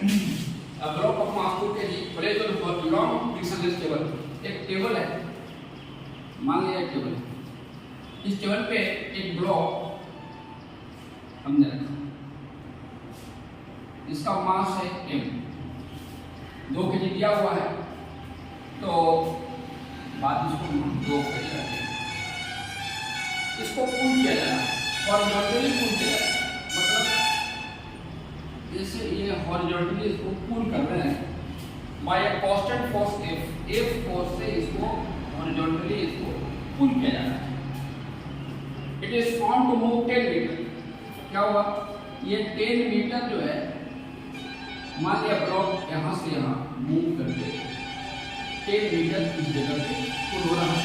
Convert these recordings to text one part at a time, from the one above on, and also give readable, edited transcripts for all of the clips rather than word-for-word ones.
a block of mass 2 kg placed on a long frictionless table। एक table है, मान लिया एक टेबल है, इस टेबल पे एक ब्लॉक हमने रखा, इसका मास है m, 2 kg दिया हुआ है, तो बाद इसको 2 kg इसको पुल किया जाना है, हॉरिजॉन्टली पुल किया जाना है, मतलब जैसे ये हॉरिजॉन्टली इसको पुल कर रहे हैं by a constant force F force से इसको हॉरिजॉन्टली इसको पुल किया जाना है। It is found to move 10 metre. क्या हुआ, ये 10 मीटर जो है, मान लिया ब्लॉक यहाँ से यहाँ मूव करके 10 मीटर इस जगह पे पुल हो रहा है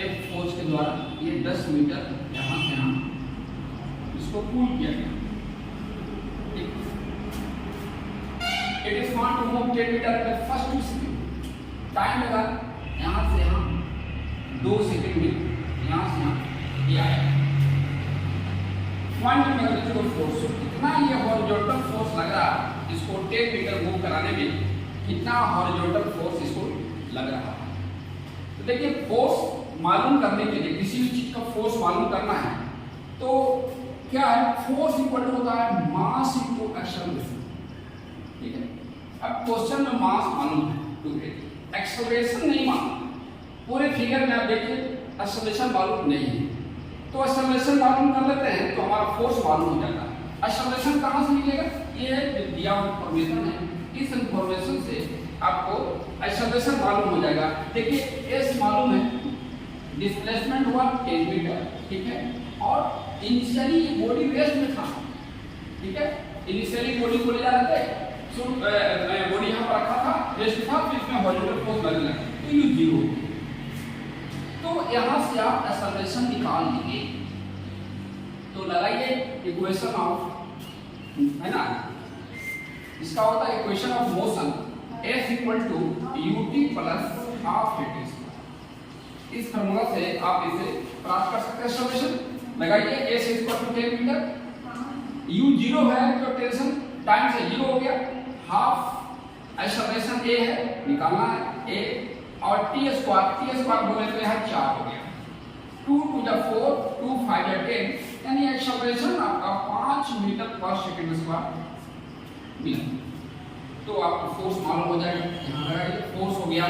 F फोर्स के द्वारा, ये 10 मीटर यहाँ से यहाँ इसको पुल किया गया। It is found to move 10 meter at the first speed। Time लगा यहाँ से यहाँ 2 सेकंड में, यहाँ से यहाँ ये आया। Find the magnitude of force। कितना ये हॉरिजॉन्टल फोर्स लग रहा है इसको 10 मीटर मूव कराने में, कितना हॉरिजॉन्टल फोर्स इसको लग रहा है। तो देखिए, फोर्स मालूम करने के लिए, किसी भी चीज का फोर्स मालूम करना है तो क्या है, फोर्स इक्वल होता है मास इनटू एक्सेलरेशन। ठीक है, अब क्वेश्चन में मास मालूम है, एक्सेलरेशन नहीं मालूम, पूरे फिगर में आप देखिए एक्सेलरेशन मालूम नहीं है, तो एक्सेलरेशन मालूम कर लेते हैं तो हमारा फोर्स मालूम हो जाता है। एक्सेलरेशन कहाँ से मिलेगा, ये दिया हुआ इंफॉर्मेशन है, इस इंफॉर्मेशन से आपको एक्सेलरेशन मालूम हो जाएगा। देखिए एस मालूम है, डिस्प्लेसमेंट हुआ 10 मीटर, ठीक है, और इनिशियली ये बॉडी रेस्ट में था, ठीक है, इनिशियली बॉडी को ले जा रहे थे, बॉडी यहाँ पर रखा था, रेस्ट था, फिर इसमें हॉरिजॉन्टल फोर्स लगने लगा, तो यू 0। तो यहाँ से आप एक्सेलरेशन निकाल लीजिए, तो लगाइए इक्वेशन ऑफ, है ना, इसका होता है equation of motion F equal to ut plus half kt। इस फार्मूला से आप इसे प्राप्त कर सकते हैं एक्सेलरेशन। लगाइए S equal to 10 metre, u 0 है तो टेंशन टाइम से 0 हो गया, हाफ एक्सेलरेशन a है, निकालना है a, और t स्क्वायर बोले तो यहाँ 4 हो गया, 2 to the 4, 2 5 या 10, यानी एक्सेलरेशन आपका 5 मीटर पर सेकंड स्क्वायर मिला। तो आपको फोर्स मालूम हो जाएगा, यहाँ लगाइए, फोर्स हो गया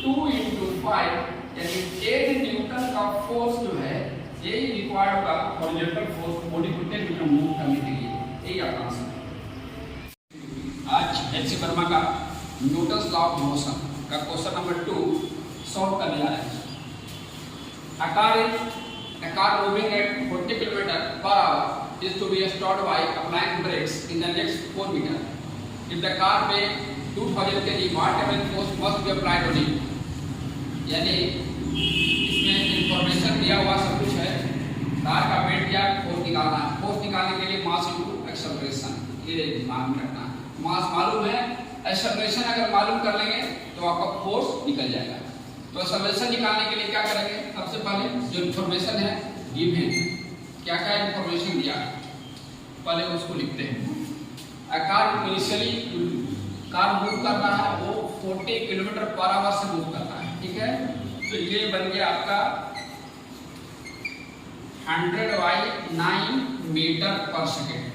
2 into 5, यानी 8 न्यूटन का फोर्स जो है यही रिक्वायर्ड होगा हॉरिजॉन्टल फोर्स बॉडी को 10 मीटर मूव करने के लिए। यही आपका आंसर है। आज एच.सी. वर्मा का न्यूटन्स लॉ ऑफ मोशन का क्वेश्चन नंबर 2 सॉल्व कर लिया है। A car moving at 40 km/h is to be stopped by applying brakes in the next 4 meters. If the car weighs 2000 kg, whatever force must be applied on it। यानी इसमें information दिया हुआ सब कुछ है, कार का वेट क्या, force निकालना है, फोर्स निकालने के लिए मास इनटू एक्सेलरेशन, ये दिमाग में रखना है। मास मालूम है, एक्सेलरेशन अगर मालूम कर लेंगे तो आपका फोर्स निकल जाएगा। तो एक्सेलरेशन निकालने के लिए क्या करेंगे, सबसे पहले जो इंफॉर्मेशन है गिवन, क्या क्या इंफॉर्मेशन दिया है पहले उसको लिखते हैं। कार इनिशियली कार मूव कर रहा है, वो 40 km/h से मूव कर रहा है, ठीक है, तो ये बन गया आपका 100/9 मीटर पर सेकेंड।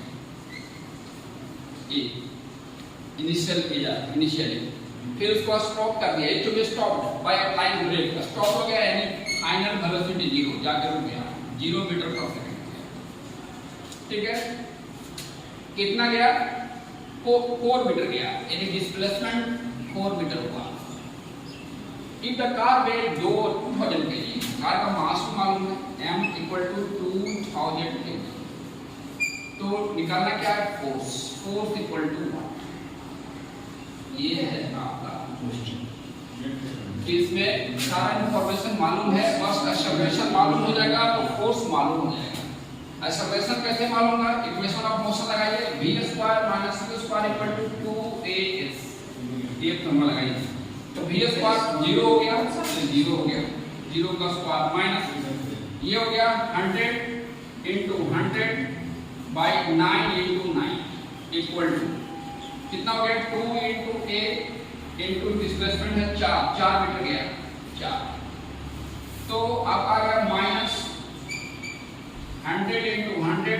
इनिशियली फिर उसको स्टॉप कर दिया, it to be stopped by applying brake, stop हो गया यानी फाइनल वेलोसिटी 0 जाकर रुक गया, 0 मीटर पर सेकेंड, ठीक है। कितना गया, 4 मीटर गया, यानी डिस्प्लेसमेंट 4 मीटर हुआ। If the car weight 2000 kg, car का मास मालूम है m इक्वल टू 2000 kg, तो निकालना क्या है, फोर्स इक्वल टू, ये है आपका क्वेश्चन। इसमें सारा इंफॉर्मेशन मालूम है, बस एक्सेलरेशन मालूम हो जाएगा तो फोर्स मालूम हो जाएगा। एक्सेलरेशन कैसे मालूम है, इक्वेशन ऑफ मोशन लगाइए, v² - c² = 2as, ये फॉर्मूला लगाइए, तो v² 0 हो गया, 0 हो गया, 0 का स्क्वायर माइनस ये हो गया 100 × 100/9 × 9 इक्वल टू कितना हो गया 2 इंटू ए इंटू डिस्प्लेसमेंट है 4 मीटर गया 4, तो आपका आ गया minus 100 into 100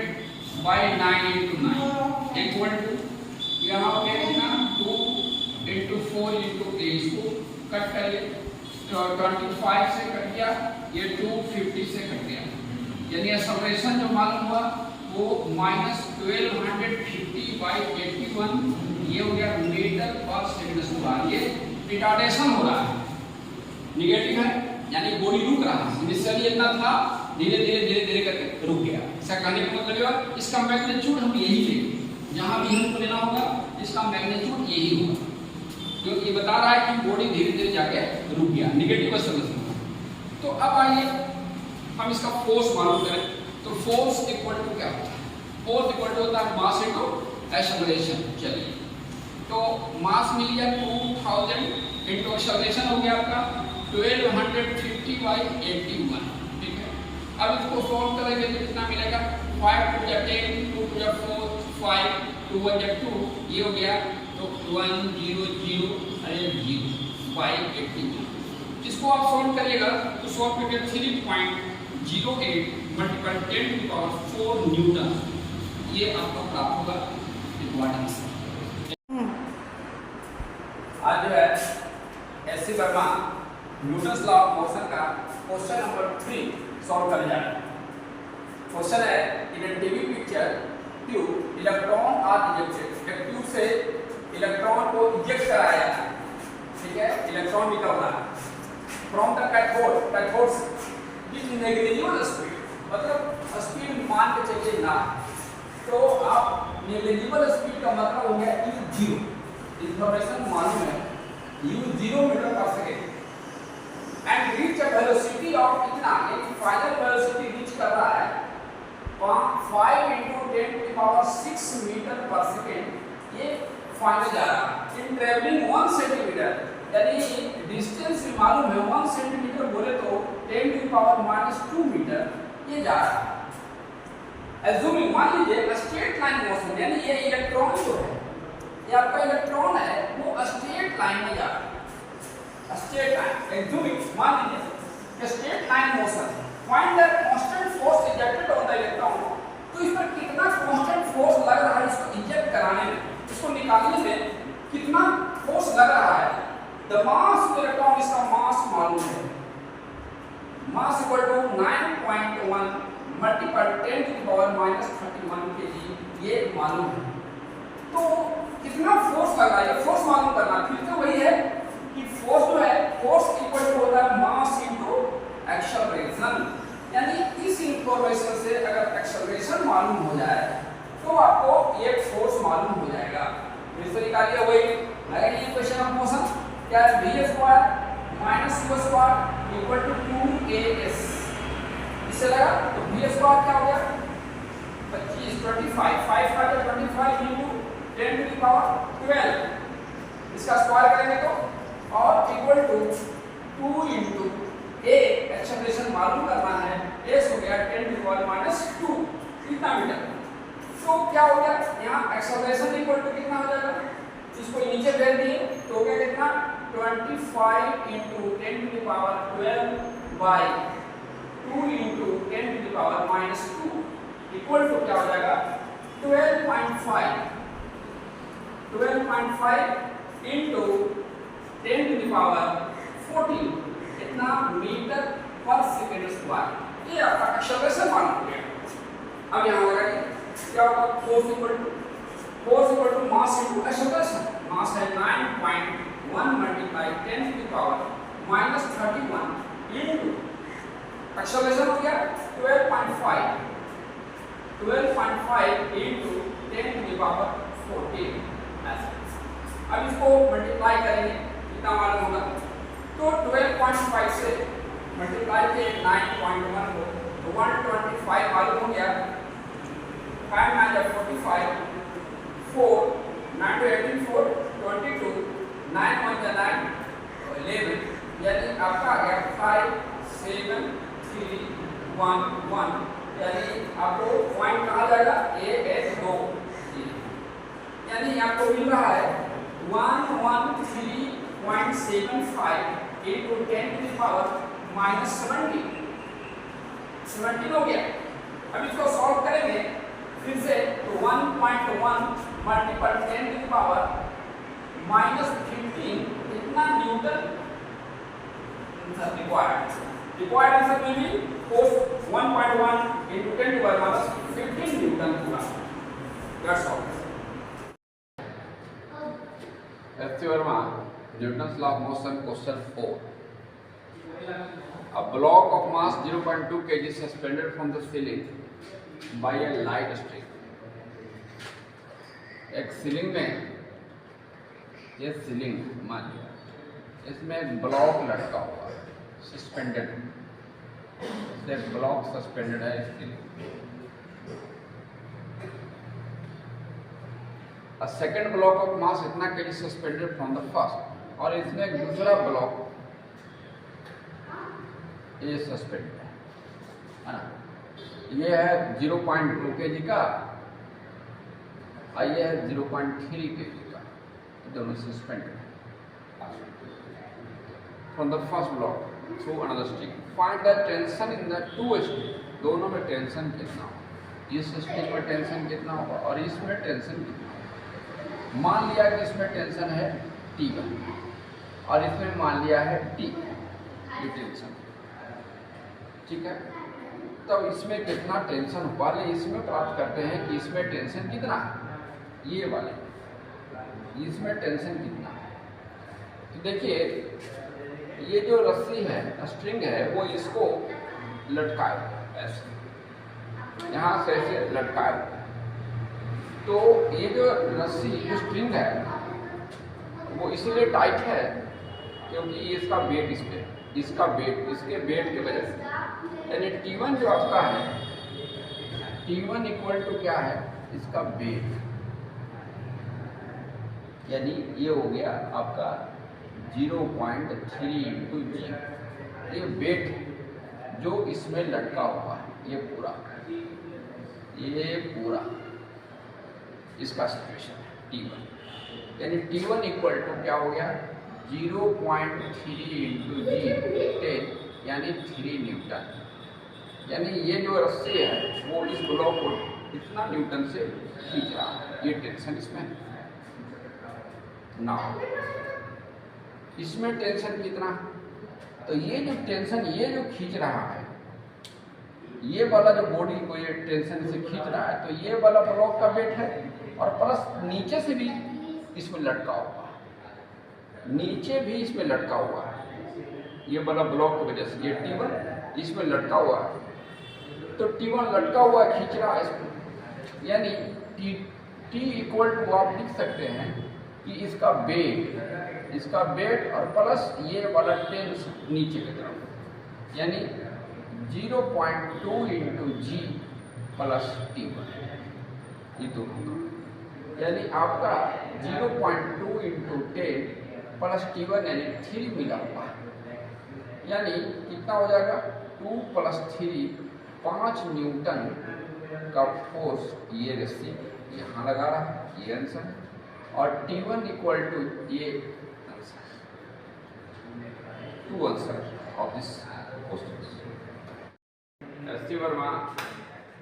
by 9 into 9 equal to यहाँ हो गया कितना 2 इंटू 4 इंटू ए, इसको कट करिए तो 25 से कट गया, ये 250 से कट गया, यानी एक्सेलरेशन जो मालूम हुआ वो माइनस 1250 बाई 81, ये हो गया मीटर पर सेकंड स्क्वायर। ये रिटार्डेशन हो रहा है, निगेटिव है यानी बॉडी रुक रहा है, इनिशियली इतना था धीरे धीरे करके रुक गया। ऐसा कहने का मतलब है इसका मैग्नीट्यूड हम यही लेंगे, जहां भी हमको लेना होगा इसका मैग्नीट्यूड यही होगा, क्योंकि ये बता रहा है कि बॉडी धीरे धीरे जाके रुक गया, निगेटिव एक्सेलरेशन। तो अब आइए हम इसका फोर्स मालूम करें, तो फोर्स इक्वल टू क्या होता है, फोर्स इक्वल टू होता है मास इनटू एक्सेलरेशन। चलिए तो मास मिल गया 2000 इनटू एक्सेलरेशन हो गया आपका 1250 बाई 81, ठीक है। अब इसको सॉल्व करेंगे तो कितना मिलेगा 5 टू 10 2 टू 4 5 2 1 2, ये हो गया तो 100 अरे 0 बाई 81। इसको आप सॉल्व करिएगा तो सॉल्व करके 3.08 मल्टीपल 10 टू पावर 4 न्यूटन, ये आपको प्राप्त होगा रिक्वायर्ड आंसर। आज जो है SC Verma Newton's law of motion का क्वेश्चन नंबर 3 सॉल्व कर जाए। क्वेश्चन है in a TV picture tube electron are ejected, एक ट्यूब से इलेक्ट्रॉन को इजेक्ट कराया जाता है, ठीक है, इलेक्ट्रॉन निकल रहा है from the cathode, cathode with negligible speed, मतलब स्पीड मान के चलिए ना, तो आप नेग्लिजिबल स्पीड का मतलब हो गया u0, इंफॉर्मेशन मालूम है u0 मीटर पर second, and reach a velocity of कितना, यानी फाइनल वेलोसिटी रीच कर रहा है 5 इंटू 10 टू पावर 6 मीटर पर सेकेंड, ये फाइनल जा रहा है इन ट्रेवलिंग 1 सेंटीमीटर, यानी डिस्टेंस भी मालूम है 1 सेंटीमीटर बोले तो 10 टू पावर -2 मीटर ये जा रहा है। एज्यूमिंग मान लीजिए स्ट्रेट लाइन मोशन, यानी ये इलेक्ट्रॉन जो है, ये आपका इलेक्ट्रॉन है वो स्ट्रेट लाइन में जा रहा है, स्ट्रेट लाइन। एज्यूमिंग मान लीजिए straight line motion, find the constant force ejected on the electron, तो इस पर कितना कांस्टेंट फोर्स लग रहा है इसको इंजेक्ट कराने में, इसको निकालने में कितना फोर्स लग रहा है। द मास ऑफ इलेक्ट्रॉन, इसका मास मालूम है, mass equal to 9.1 multiple 10 to the power -31 kg, ये मालूम है। तो कितना फोर्स लग रहा है, ये फोर्स मालूम करना, फिर तो वही है कि फोर्स जो है फोर्स इक्वल टू होता है मास इनटू एक्सेलरेशन, यानी इस इंफॉर्मेशन से अगर एक्सेलरेशन मालूम हो जाए तो आपको ये फोर्स मालूम हो जाएगा। इस तरीके का वही अगर ये क्वेश्चन ऑफ मोशन क्या है, v² - u² equal to 2as, इससे लगा तो v² क्या हो गया 25 5 का 25 इंटू 10 टू द पावर 12, इसका स्क्वायर करेंगे तो और equal to 2 into a, acceleration मालूम करना है, s हो गया 10 टू द पावर -2 कितना मीटर। तो क्या हो गया यहाँ एक्सेलरेशन इक्वल टू कितना हो जाएगा, इसको नीचे भेज दिए तो हो गया कितना 25 into 10 to the power 12 by 2 into 10 to the power -2 equal to क्या हो जाएगा 12.5 इंटू 10 टू द पावर 14, इतना मीटर पर सेकेंड स्क्वायर, ये आपका एक्सेलरेशन मालूम हो गया। अब यहाँ लगाइए क्या होगा, force equal to mass into acceleration, mass है 9.1 multiply 10 to the power -31 into acceleration हो गया 12.5 इनटू 10 टू द पावर 14। अब इसको मल्टीप्लाई करेंगे कितना मालूम होगा, तो 12.5 से मल्टीप्लाई किए 9.1 को 125 मालूम हो गया, 5 9 45 4 9 to 18 4 22 9 1 9 11, यानी आपका आ गया 5 7 3 1 1, यानी आपको पॉइंट कहाँ जाएगा a s 2, यानी आपको मिल रहा है 113.75 into 10 to the power -17 17 हो गया। अब इसको सॉल्व करेंगे फिर से, तो 1.1 मल्टीपल 10 to the power -15 इतना न्यूटन रिक्वायर्ड आंसर में भी force 1.1 into 10 to the power -15 newton पूरा। That's all. SC. Verma, Newton's law of motion, question 4. A block of mass 0.2 kg suspended from the ceiling by a light string. एक ceiling में, ये ceiling मान लिया, इसमें एक ब्लॉक लटका हुआ है, सस्पेंडेड, इसलिए ब्लॉक सस्पेंडेड है ceiling. A second block of mass इतना kg suspended from the first, और इसमें एक दूसरा ब्लॉक ये सस्पेंडेड है ना, ये है 0.2 kg का और ये है 0.3 kg का, दोनों सस्पेंडेड है from the first block through another string. Find the tension in the two string, दोनों में टेंशन कितना होगा, इस स्ट्रिंग में टेंशन कितना होगा और इसमें टेंशन कितना होगा। मान लिया कि इसमें टेंशन है T1 और इसमें मान लिया है T, ये टेंशन, ठीक है। तब इसमें कितना टेंशन, पहले इसमें प्राप्त करते हैं कि इसमें टेंशन कितना है, ये वाले इसमें टेंशन कितना है। तो देखिए ये जो रस्सी है, स्ट्रिंग है, वो इसको लटकाए ऐसे, यहाँ से ऐसे लटकाए, तो ये जो रस्सी जो स्ट्रिंग है वो इसलिए टाइट है क्योंकि ये इसका वेट इस पे, इसका वेट, इसके वेट की वजह से, यानी T1 जो आपका है, T1 इक्वल टू क्या है, इसका वेट, यानी ये हो गया आपका 0.3 into g, ये वेट जो इसमें लटका हुआ है, ये पूरा इसका सिचुएशन है T1, यानी T1 इक्वल टू क्या हो गया 0.3 into g 10, यानी 3 न्यूटन। यानी ये जो रस्सी है वो इस ब्लॉक को इतना न्यूटन से खींच रहा है, ये टेंशन इसमें ना, इसमें टेंशन कितना, तो ये जो टेंशन, ये जो खींच रहा है, ये वाला जो बॉडी को ये टेंशन से खींच रहा है, तो ये वाला ब्लॉक का वेट है और प्लस नीचे से भी इसमें लटका हुआ है, नीचे भी इसमें लटका हुआ है, ये वाला ब्लॉक की वजह से ये T1 इसमें लटका हुआ है, तो T1 लटका हुआ खींच रहा है इसको, यानी T इक्वल टू आप लिख सकते हैं कि इसका वेट और प्लस ये वाला टेंशन नीचे की तरफ, यानी 0.2 into g प्लस T1, ये दोनों, यानी आपका 0.2 into 10 प्लस T1 यानी 3 मिला हुआ है, यानी कितना हो जाएगा 2 प्लस 3 5 न्यूटन का फोर्स ये रस्सी यहाँ लगा रहा है, ये आंसर, और T1 इक्वल टू ये answer, 2 answer of this question. SC. Verma,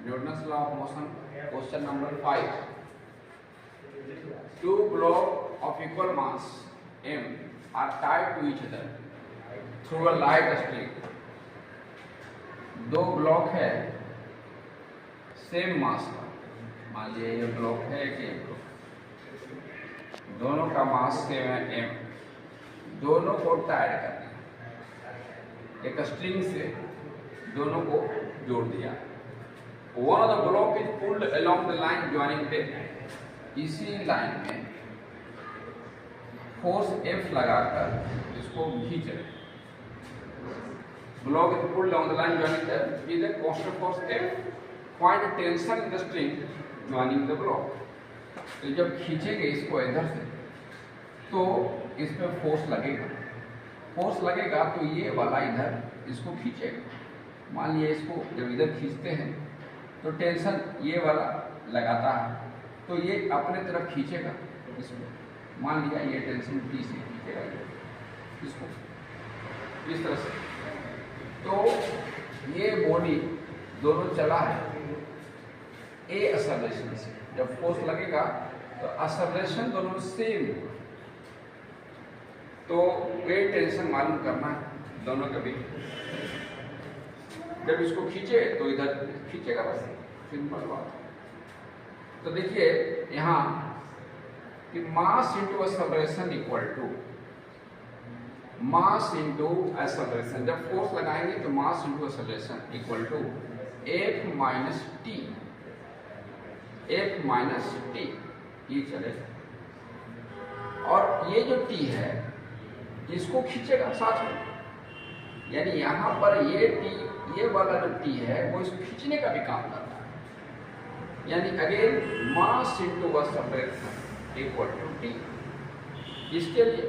Newton's law of motion, question number 5। Two blocks of equal mass m are tied to each other through a light string. दो block है same mass का, मान लीजिए ये block है कि दोनों का मास सेम है m, दोनों को टाइड करना है, एक स्ट्रिंग से दोनों को जोड़ दिया। One of the block is pulled along the line joining them, इसी लाइन में फोर्स F लगाकर इसको खींच रहे, block is pulled along the line joining them with a constant force F, find tension in the string joining the block। तो जब खींचेंगे इसको इधर से तो इसमें फोर्स लगेगा, तो ये वाला इधर इसको खींचेगा। मान लिया इसको जब इधर खींचते हैं तो टेंशन ये वाला लगाता है, तो ये अपने तरफ खींचेगा, इसको मान लिया ये टेंशन टी से खींचेगा इसको इस तरह से। तो ये बॉडी दोनों चला है ए एक्सेलरेशन से, जब फोर्स लगेगा तो एक्सेलरेशन दोनों सेम, तो वेट टेंशन मालूम करना है दोनों के बीच। जब इसको खींचे तो इधर खींचेगा, बस सिंपल बात। तो देखिए यहाँ कि mass into acceleration equal to mass into acceleration, जब फोर्स लगाएंगे तो mass into acceleration equal to F minus T, F minus T ये चलेगा। और ये जो टी है इसको खींचेगा साथ में, यानी यहाँ पर ये टी, ये वाला जो टी है वो इसको खींचने का भी काम करता है, यानी again mass into acceleration equal to T. इसके लिए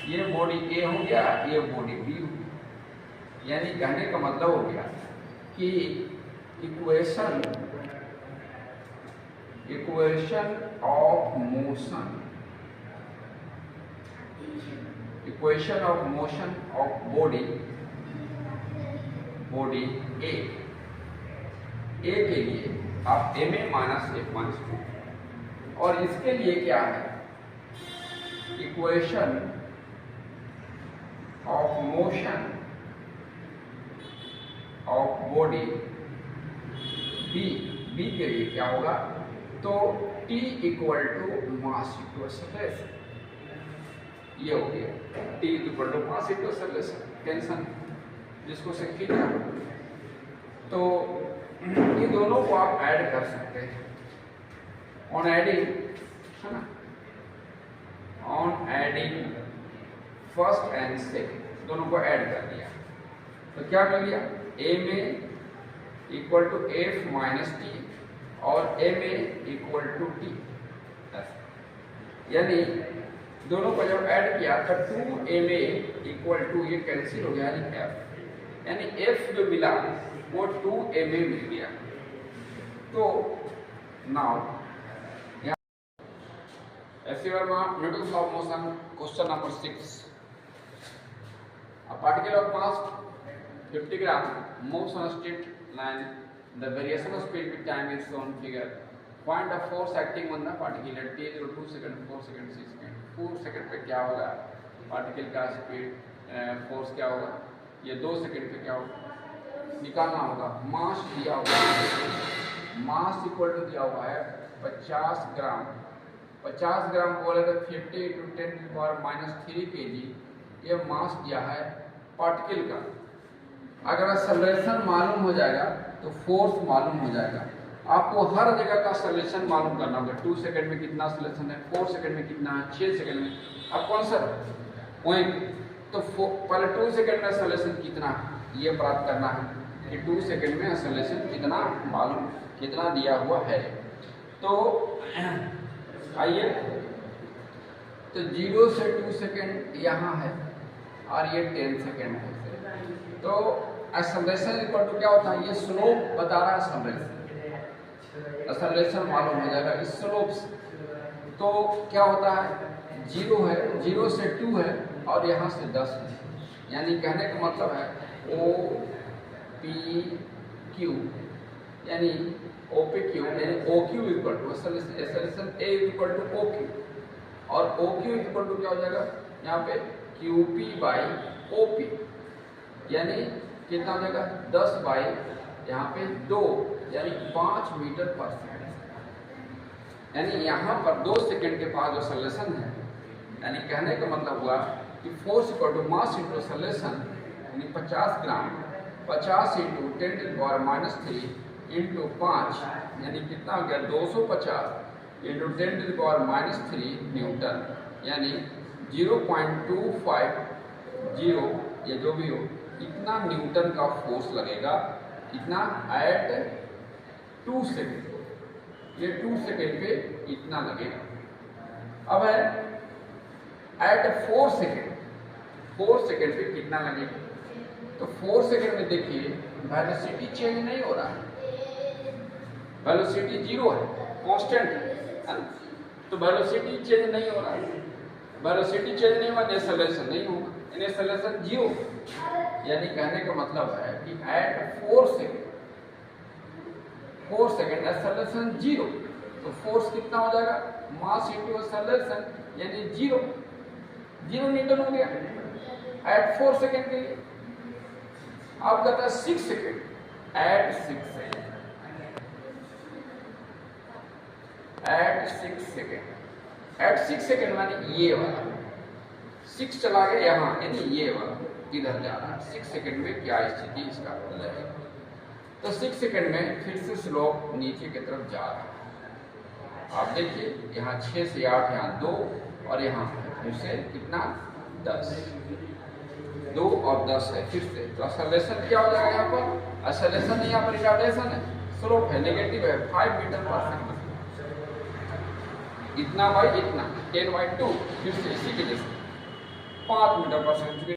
ये बॉडी ए हो गया, ये बॉडी बी हो गया, यानी कहने का मतलब हो गया कि equation of motion, equation of motion of body A के लिए आप M A minus F minus two, और इसके लिए क्या है equation of motion of body B के लिए क्या होगा, तो T equal to mass into acceleration, ये हो गया T equal to mass into acceleration, tension जिसको से खींचा। तो ये दोनों को आप ऐड कर सकते हैं ऑन एडिंग, है ना, on adding first and second, दोनों को ऐड कर दिया तो क्या कर लिया, M A equal to F minus T और M A equal to T, यानी दोनों को जब ऐड किया तो 2ma इक्वल टू ये कैंसिल हो गया, यानी f जो मिला वो 2ma मिल गया। तो नाउ ऐसे Verma Newton's law of motion question number 6, a particle of mass 50 gram moves on a straight line, the variation of speed with time is shown figure, find the force acting on the particle at t equal to 2 second, 4 second, 6 second, 4 second पे क्या होगा particle का speed force क्या होगा, ये 2 second पे क्या होगा निकालना होगा। मास दिया हुआ है, मास इक्वल टू दिया हुआ है 50 ग्राम, 50 ग्राम बोले तो 50 × 10⁻³ kg, ये मास दिया है पार्टिकल का। अगर एक्सेलरेशन मालूम हो जाएगा तो फोर्स मालूम हो जाएगा। आपको हर जगह का एक्सेलरेशन मालूम करना होगा, 2 सेकंड में कितना एक्सेलरेशन है, 4 सेकंड में कितना है, 6 सेकंड में, अब कौन सा पॉइंट, तो पहले 2 सेकंड में एक्सेलरेशन कितना है ये प्राप्त करना है कि 2 सेकंड में एक्सेलरेशन कितना मालूम, कितना दिया हुआ है। तो आइए, तो 0 से 2 सेकंड यहाँ है और ये 10 सेकंड है, तो एक्सेलरेशन इक्वल टू क्या होता है, ये स्लोप बता रहा है, एक्सेलरेशन मालूम हो जाएगा इस स्लोप से। तो क्या होता है 0 है, 0 से 2 है और यहाँ से 10 है, यानी कहने का मतलब है ओ पी क्यू, यानी ओ पी क्यू यानी O Q equal to acceleration A equal to O Q, और ओ क्यू इक्वल टू क्या हो जाएगा यहाँ पे Q P by O P, यानी कितना हो जाएगा 10 बाई यहाँ पे 2, यानी 5 मीटर पर सेकंड, यानी यहाँ पर 2 सेकंड के पास जो एक्सेलरेशन है, यानी कहने का मतलब हुआ कि force equal to mass into acceleration, यानी 50 ग्राम 50 इंटू 10⁻³ इंटू 5, यानी कितना हो गया 250 इंटू 10⁻³ न्यूटन, यानी 0.250 या जो भी हो इतना न्यूटन का फोर्स लगेगा, इतना एट 2 सेकेंड, ये 2 सेकेंड पे इतना लगेगा। अब है एट 4 सेकेंड, 4 सेकेंड पे कितना लगेगा, तो 4 सेकेंड में देखिए वेलोसिटी चेंज नहीं हो रहा है, वेलोसिटी 0 है, कांस्टेंट है ना, तो वेलोसिटी चेंज नहीं हो रहा है, वेलोसिटी चेंज नहीं हुआ, एक्सेलरेशन नहीं होगा, एक्सेलरेशन 0। यानी कहने का मतलब है कि एट 4 सेकेंड एक्सेलरेशन 0, तो फोर्स कितना हो जाएगा, मास इनटू एक्सेलरेशन यानी 0 न्यूटन हो गया एट 4 सेकेंड के लिए। अब कहता है 6 सेकेंड, एट 6 सेकेंड माने ये वाला 6 चला गया यहाँ, यानी ये वाला इधर जा रहा है। 6 सेकेंड में क्या स्थिति इसका रहेगा, तो 6 सेकेंड में फिर से स्लोप नीचे की तरफ जा रहा है। आप देखिए यहाँ 6 से 8, यहाँ 2 और यहाँ फिर से कितना 10, 2 और 10 है फिर से। तो एक्सेलरेशन क्या हो जाएगा यहाँ पर, एक्सेलरेशन नहीं, यहाँ पर रिटार्डेशन है, स्लोप है नेगेटिव है 5 मीटर पर सेकंड, इतना बाई इतना 10/2, फिर से इसी के जैसे 5 मीटर पर सेकंड।